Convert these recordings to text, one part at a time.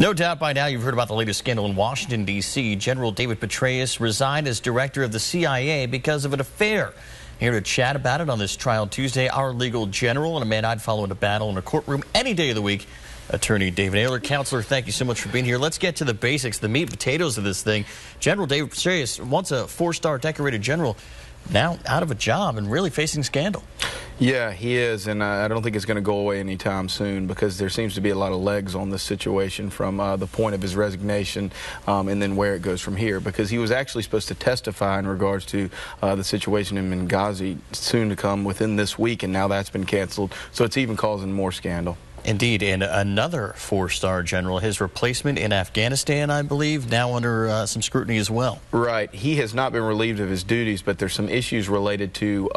No doubt by now you've heard about the latest scandal in Washington, D.C. General David Petraeus resigned as director of the CIA because of an affair. Here to chat about it on this trial Tuesday, our legal general and a man I'd follow into battle in a courtroom any day of the week, Attorney David Aylor. Counselor, thank you so much for being here. Let's get to the basics, the meat and potatoes of this thing. General David Petraeus, once a four-star decorated general, now out of a job and really facing scandal. Yeah, he is, and I don't think it's going to go away anytime soon because there seems to be a lot of legs on this situation from the point of his resignation and then where it goes from here, because he was actually supposed to testify in regards to the situation in Benghazi soon to come within this week, and now that's been canceled, so it's even causing more scandal. Indeed, and another four-star general, his replacement in Afghanistan, I believe, now under some scrutiny as well. Right. He has not been relieved of his duties, but there's some issues related to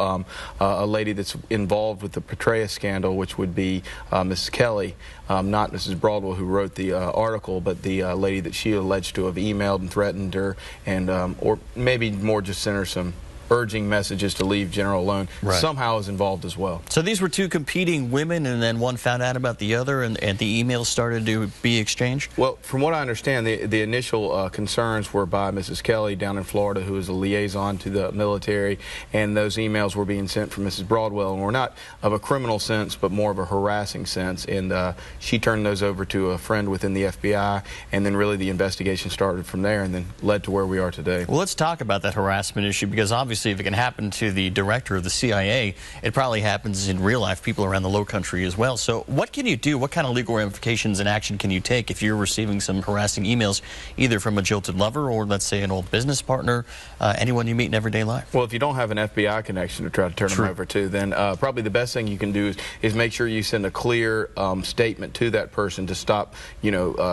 a lady that's involved with the Petraeus scandal, which would be Mrs. Kelly, not Mrs. Broadwell, who wrote the article, but the lady that she alleged to have emailed and threatened her, and or maybe more just sent her some urging messages to leave General alone, right, somehow is involved as well. So these were two competing women, and then one found out about the other, and the emails started to be exchanged? Well, from what I understand, the initial concerns were by Mrs. Kelly down in Florida, who is a liaison to the military, and those emails were being sent from Mrs. Broadwell, and were not of a criminal sense, but more of a harassing sense, and she turned those over to a friend within the FBI, and then really the investigation started from there, and then led to where we are today. Well, let's talk about that harassment issue, because obviously if it can happen to the director of the CIA, it probably happens in real life, people around the low country as well. So what can you do? What kind of legal ramifications and action can you take if you're receiving some harassing emails, either from a jilted lover or, let's say, an old business partner, anyone you meet in everyday life? Well, if you don't have an FBI connection to try to turn them over to, then probably the best thing you can do is make sure you send a clear statement to that person to stop,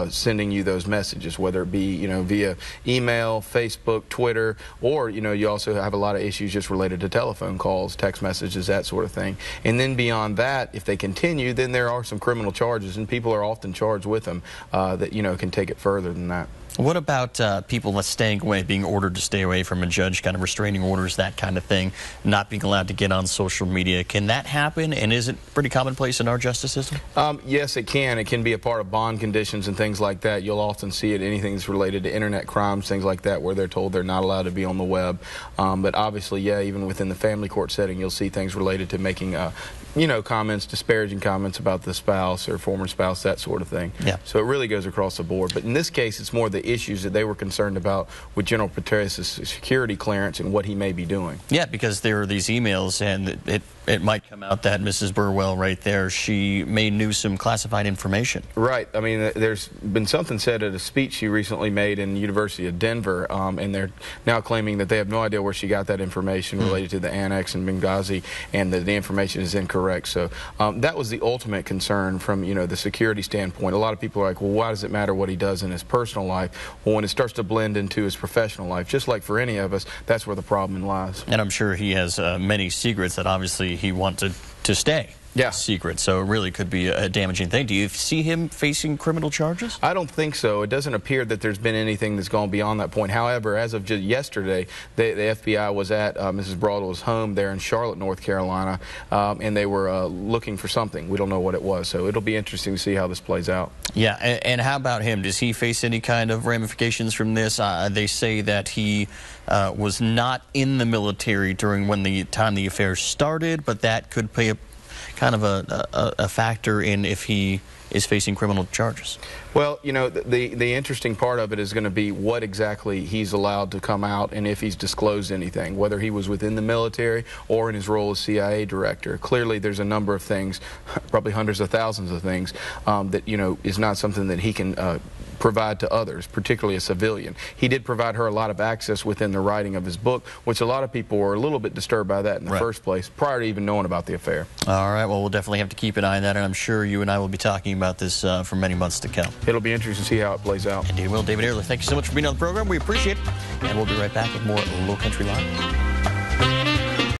sending you those messages, whether it be, via email, Facebook, Twitter, or, you also have a lot of issues just related to telephone calls, text messages, that sort of thing. And then beyond that, if they continue, then there are some criminal charges, and people are often charged with them that, can take it further than that. What about people that's staying away, being ordered to stay away from a judge, kind of restraining orders, that kind of thing, not being allowed to get on social media? Can that happen, and is it pretty commonplace in our justice system? Yes, it can. It can be a part of bond conditions and things like that. You'll often see it, anything that's related to internet crimes, things like that, where they're told they're not allowed to be on the web. But obviously, yeah, even within the family court setting, you'll see things related to making comments, disparaging comments about the spouse or former spouse, that sort of thing. Yeah. So it really goes across the board. But in this case, it's more the issues that they were concerned about with General Petraeus' security clearance and what he may be doing. Yeah, because there are these emails, and it might come out that Mrs. Burwell right there, she may knew some classified information. Right. I mean, there's been something said at a speech she recently made in the University of Denver, and they're now claiming that they have no idea where she got that information related to the annex in Benghazi, and that the information is incorrect. So that was the ultimate concern from, the security standpoint. A lot of people are like, well, why does it matter what he does in his personal life? Well, when it starts to blend into his professional life, just like for any of us, that's where the problem lies. And I'm sure he has many secrets that obviously he wanted to stay. Yeah. Secret, so it really could be a damaging thing. Do you see him facing criminal charges? I don't think so. It doesn't appear that there's been anything that's gone beyond that point. However, as of just yesterday, the FBI was at Mrs. Broadwell's home there in Charlotte, North Carolina, and they were looking for something. We don't know what it was, so it'll be interesting to see how this plays out. Yeah, and how about him? Does he face any kind of ramifications from this? They say that he was not in the military during the time the affair started, but that could play a kind of a factor in if he is facing criminal charges. Well, the interesting part of it is going to be what exactly he's allowed to come out and if he's disclosed anything, whether he was within the military or in his role as CIA director. Clearly, there's a number of things, probably hundreds of thousands of things, that, is not something that he can provide to others, particularly a civilian. He did provide her a lot of access within the writing of his book, which a lot of people were a little bit disturbed by that in the first place, prior to even knowing about the affair. All right, well, we'll definitely have to keep an eye on that, and I'm sure you and I will be talking about this for many months to come. It'll be interesting to see how it plays out. Indeed, well, David Aylor, thank you so much for being on the program. We appreciate it, and we'll be right back with more Low Country Live.